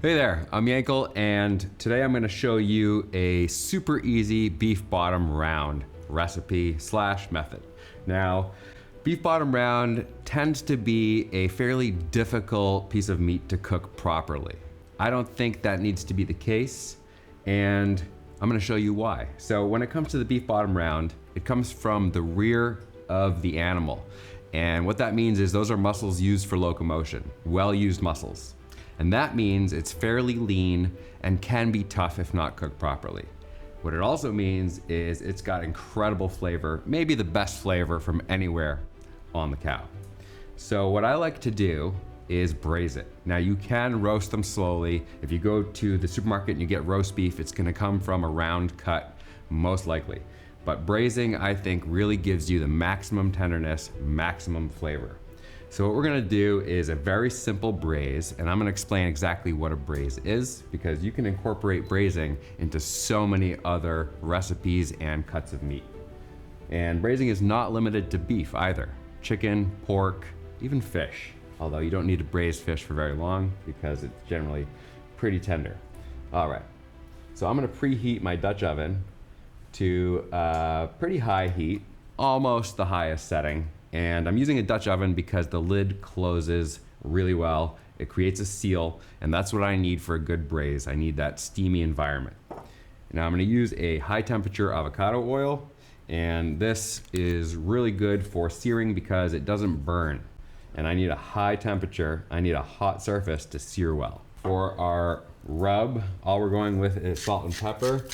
Hey there, I'm Yankel, and today I'm going to show you a super easy beef bottom round recipe / method. Now, beef bottom round tends to be a fairly difficult piece of meat to cook properly. I don't think that needs to be the case, and I'm going to show you why. So when it comes to the beef bottom round, it comes from the rear of the animal. And what that means is those are muscles used for locomotion, well-used muscles. And that means it's fairly lean and can be tough if not cooked properly. What it also means is it's got incredible flavor, maybe the best flavor from anywhere on the cow. So what I like to do is braise it. Now you can roast them slowly. If you go to the supermarket and you get roast beef, it's gonna come from a round cut, most likely. But braising, I think, really gives you the maximum tenderness, maximum flavor. So what we're gonna do is a very simple braise, and I'm gonna explain exactly what a braise is, because you can incorporate braising into so many other recipes and cuts of meat. And braising is not limited to beef either. Chicken, pork, even fish. Although you don't need to braise fish for very long because it's generally pretty tender. All right, so I'm gonna preheat my Dutch oven to a pretty high heat, almost the highest setting. And I'm using a Dutch oven because the lid closes really well. It creates a seal, and that's what I need for a good braise. I need that steamy environment. Now I'm gonna use a high temperature avocado oil, and this is really good for searing because it doesn't burn. And I need a high temperature, I need a hot surface to sear well. For our rub, all we're going with is salt and pepper.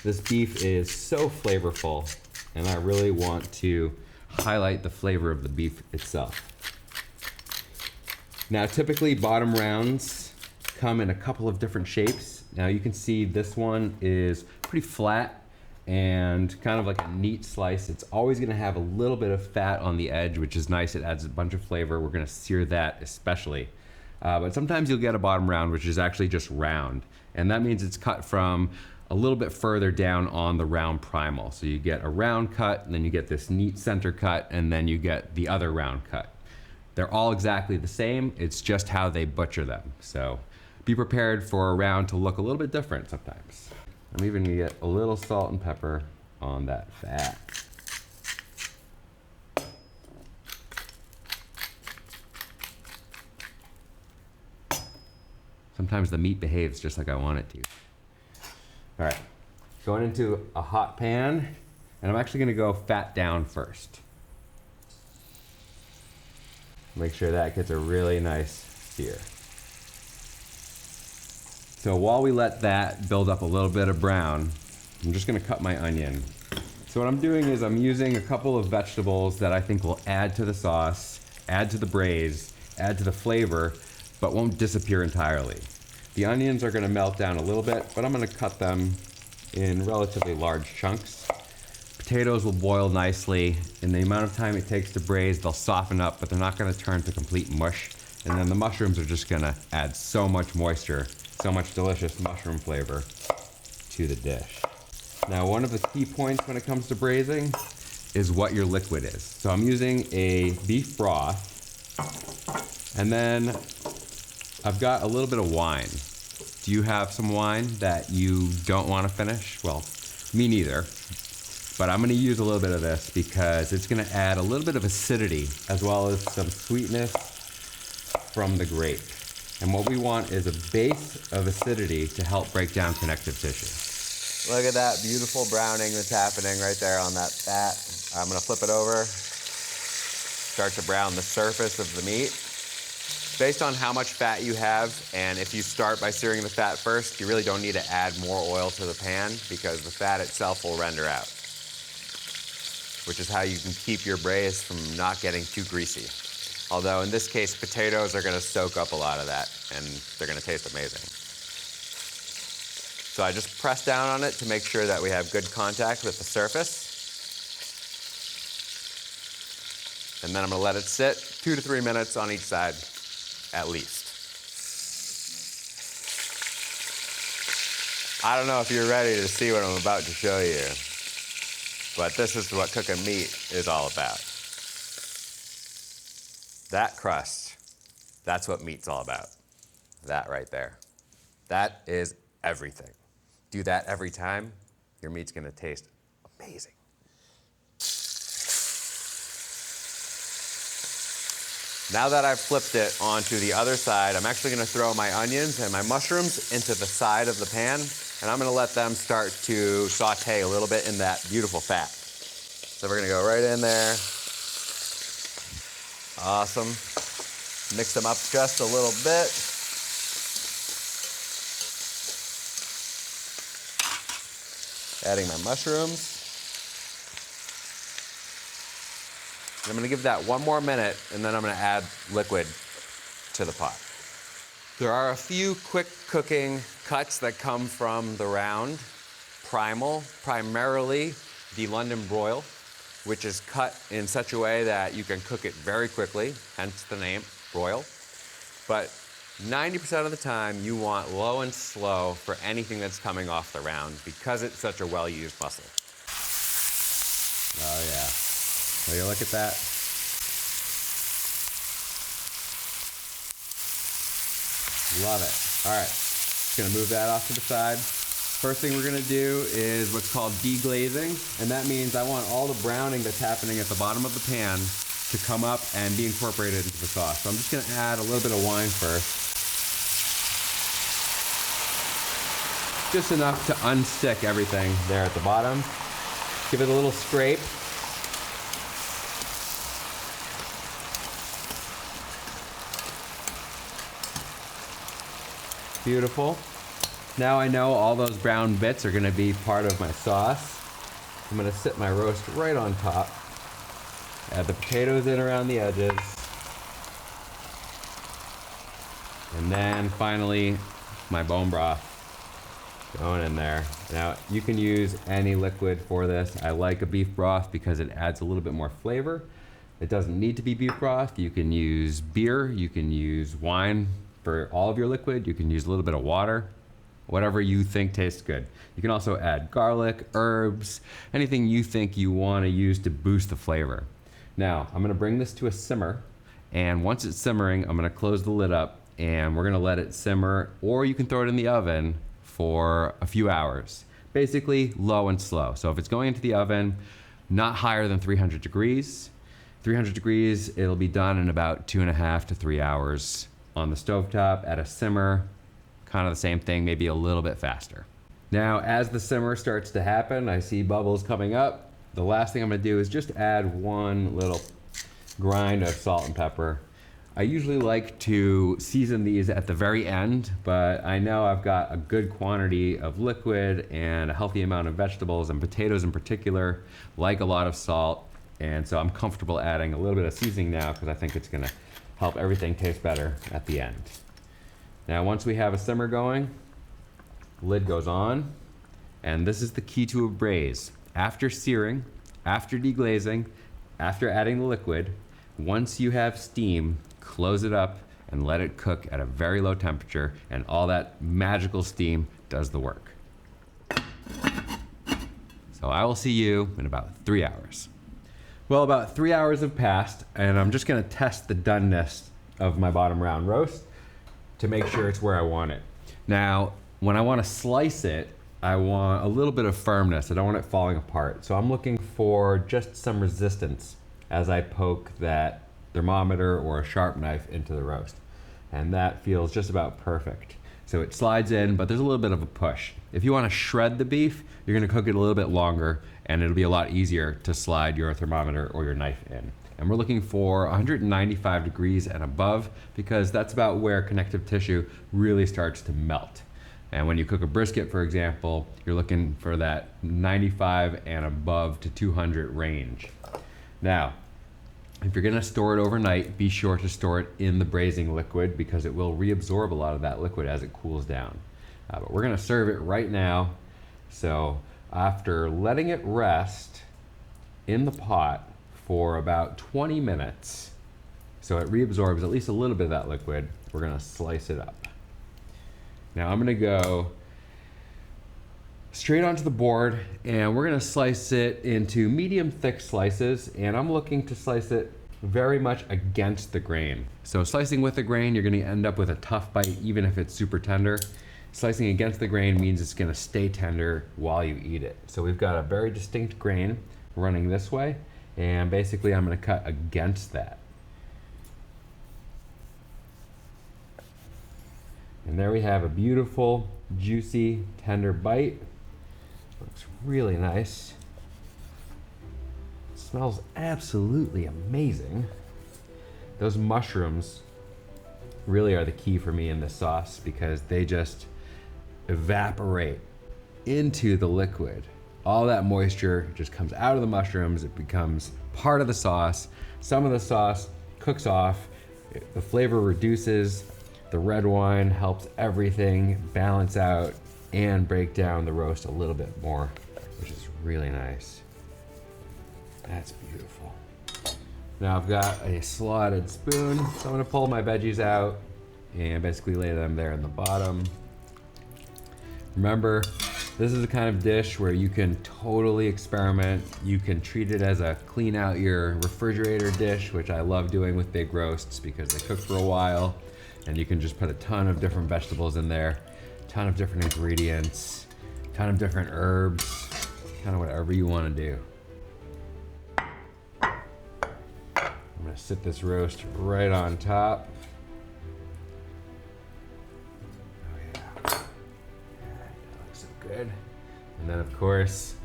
This beef is so flavorful, and I really want to highlight the flavor of the beef itself. Now typically bottom rounds come in a couple of different shapes. Now you can see this one is pretty flat and kind of like a neat slice. It's always gonna have a little bit of fat on the edge, which is nice. It adds a bunch of flavor. We're gonna sear that especially. But sometimes you'll get a bottom round, which is actually just round. And that means it's cut from a little bit further down on the round primal. So you get a round cut, and then you get this neat center cut, and then you get the other round cut. They're all exactly the same, it's just how they butcher them. So be prepared for a round to look a little bit different sometimes. I'm even gonna get a little salt and pepper on that fat. Sometimes the meat behaves just like I want it to. All right, going into a hot pan, and I'm actually gonna go fat down first. Make sure that gets a really nice sear. So while we let that build up a little bit of brown, I'm just gonna cut my onion. So what I'm doing is I'm using a couple of vegetables that I think will add to the sauce, add to the braise, add to the flavor, but won't disappear entirely. The onions are gonna melt down a little bit, but I'm gonna cut them in relatively large chunks. Potatoes will boil nicely. In the amount of time it takes to braise, they'll soften up, but they're not gonna turn to complete mush. And then the mushrooms are just gonna add so much moisture, so much delicious mushroom flavor to the dish. Now, one of the key points when it comes to braising is what your liquid is. So I'm using a beef broth, and then I've got a little bit of wine. Do you have some wine that you don't want to finish? Well, me neither. But I'm going to use a little bit of this because it's going to add a little bit of acidity as well as some sweetness from the grape. And what we want is a base of acidity to help break down connective tissue. Look at that beautiful browning that's happening right there on that fat. I'm going to flip it over, start to brown the surface of the meat. Based on how much fat you have, and if you start by searing the fat first, you really don't need to add more oil to the pan because the fat itself will render out, which is how you can keep your braise from not getting too greasy. Although in this case, potatoes are gonna soak up a lot of that, and they're gonna taste amazing. So I just press down on it to make sure that we have good contact with the surface. And then I'm gonna let it sit 2 to 3 minutes on each side. At least. I don't know if you're ready to see what I'm about to show you, but this is what cooking meat is all about. That crust, that's what meat's all about. that right there. That is everything. Do that every time, your meat's gonna taste amazing. Now that I've flipped it onto the other side, I'm actually gonna throw my onions and my mushrooms into the side of the pan, and I'm gonna let them start to saute a little bit in that beautiful fat. So we're gonna go right in there. Awesome. Mix them up just a little bit. Adding my mushrooms. I'm gonna give that one more minute, and then I'm gonna add liquid to the pot. There are a few quick cooking cuts that come from the round. Primal, primarily the London broil, which is cut in such a way that you can cook it very quickly, hence the name, broil. But 90% of the time, you want low and slow for anything that's coming off the round because it's such a well-used muscle. Oh yeah. Will you look at that? Love it. All right, just gonna move that off to the side. First thing we're gonna do is what's called deglazing, and that means I want all the browning that's happening at the bottom of the pan to come up and be incorporated into the sauce. So I'm just gonna add a little bit of wine first. Just enough to unstick everything there at the bottom. Give it a little scrape. Beautiful. Now I know all those brown bits are gonna be part of my sauce. I'm gonna sit my roast right on top. Add the potatoes in around the edges. And then finally, my bone broth going in there. Now you can use any liquid for this. I like a beef broth because it adds a little bit more flavor. It doesn't need to be beef broth. You can use beer, you can use wine for all of your liquid. You can use a little bit of water, whatever you think tastes good. You can also add garlic, herbs, anything you think you want to use to boost the flavor. Now, I'm gonna bring this to a simmer, and once it's simmering, I'm gonna close the lid up and we're gonna let it simmer, or you can throw it in the oven for a few hours. Basically, low and slow. So if it's going into the oven, not higher than 300 degrees. 300 degrees, it'll be done in about 2.5 to 3 hours. On the stovetop at a simmer, kind of the same thing, maybe a little bit faster. Now, as the simmer starts to happen, I see bubbles coming up. The last thing I'm gonna do is just add one little grind of salt and pepper. I usually like to season these at the very end, but I know I've got a good quantity of liquid and a healthy amount of vegetables, and potatoes in particular like a lot of salt, and so I'm comfortable adding a little bit of seasoning now because I think it's gonna help everything taste better at the end. Now, once we have a simmer going, lid goes on, and this is the key to a braise. After searing, after deglazing, after adding the liquid, once you have steam, close it up and let it cook at a very low temperature, and all that magical steam does the work. So I will see you in about 3 hours. Well, about 3 hours have passed, and I'm just gonna test the doneness of my bottom round roast to make sure it's where I want it. Now, when I wanna slice it, I want a little bit of firmness. I don't want it falling apart. So I'm looking for just some resistance as I poke that thermometer or a sharp knife into the roast. And that feels just about perfect. So it slides in, but there's a little bit of a push. If you wanna shred the beef, you're gonna cook it a little bit longer, and it'll be a lot easier to slide your thermometer or your knife in. And we're looking for 195 degrees and above, because that's about where connective tissue really starts to melt. And when you cook a brisket, for example, you're looking for that 95 and above to 200 range. Now, if you're gonna store it overnight, be sure to store it in the braising liquid because it will reabsorb a lot of that liquid as it cools down. But we're gonna serve it right now. So after letting it rest in the pot for about 20 minutes, so it reabsorbs at least a little bit of that liquid, we're gonna slice it up. Now I'm gonna go straight onto the board, and we're gonna slice it into medium thick slices, and I'm looking to slice it very much against the grain. So slicing with the grain, you're gonna end up with a tough bite even if it's super tender. Slicing against the grain means it's gonna stay tender while you eat it. So we've got a very distinct grain running this way, and basically I'm gonna cut against that. And there we have a beautiful, juicy, tender bite. Looks really nice. Smells absolutely amazing. Those mushrooms really are the key for me in this sauce because they just evaporate into the liquid. All that moisture just comes out of the mushrooms. It becomes part of the sauce. Some of the sauce cooks off. The flavor reduces. The red wine helps everything balance out and break down the roast a little bit more, which is really nice. That's beautiful. Now I've got a slotted spoon, so I'm gonna pull my veggies out and basically lay them there in the bottom. Remember, this is the kind of dish where you can totally experiment. You can treat it as a clean out your refrigerator dish, which I love doing with big roasts because they cook for a while, and you can just put a ton of different vegetables in there, a ton of different ingredients, a ton of different herbs, kind of whatever you wanna do. I'm gonna sit this roast right on top. Oh yeah, that looks so good. And then of course,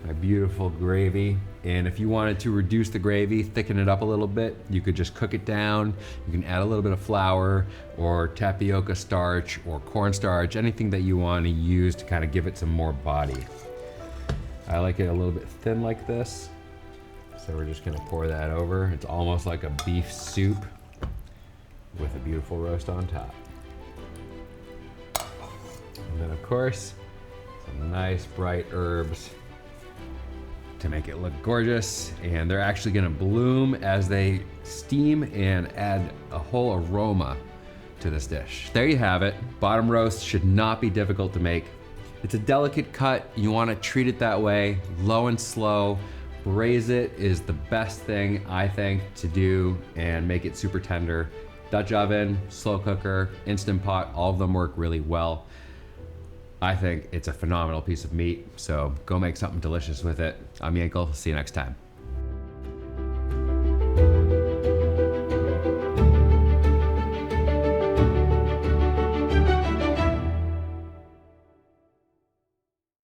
my beautiful gravy. And if you wanted to reduce the gravy, thicken it up a little bit, you could just cook it down. You can add a little bit of flour or tapioca starch or cornstarch, anything that you want to use to kind of give it some more body. I like it a little bit thin like this. So we're just gonna pour that over. It's almost like a beef soup with a beautiful roast on top. And then of course, some nice bright herbs to make it look gorgeous, and they're actually gonna bloom as they steam and add a whole aroma to this dish. There you have it. Bottom roast should not be difficult to make. It's a delicate cut. You wanna treat it that way, low and slow. Braise it is the best thing, I think, to do and make it super tender. Dutch oven, slow cooker, Instant Pot, all of them work really well. I think it's a phenomenal piece of meat, so go make something delicious with it. I'm Yankel, see you next time.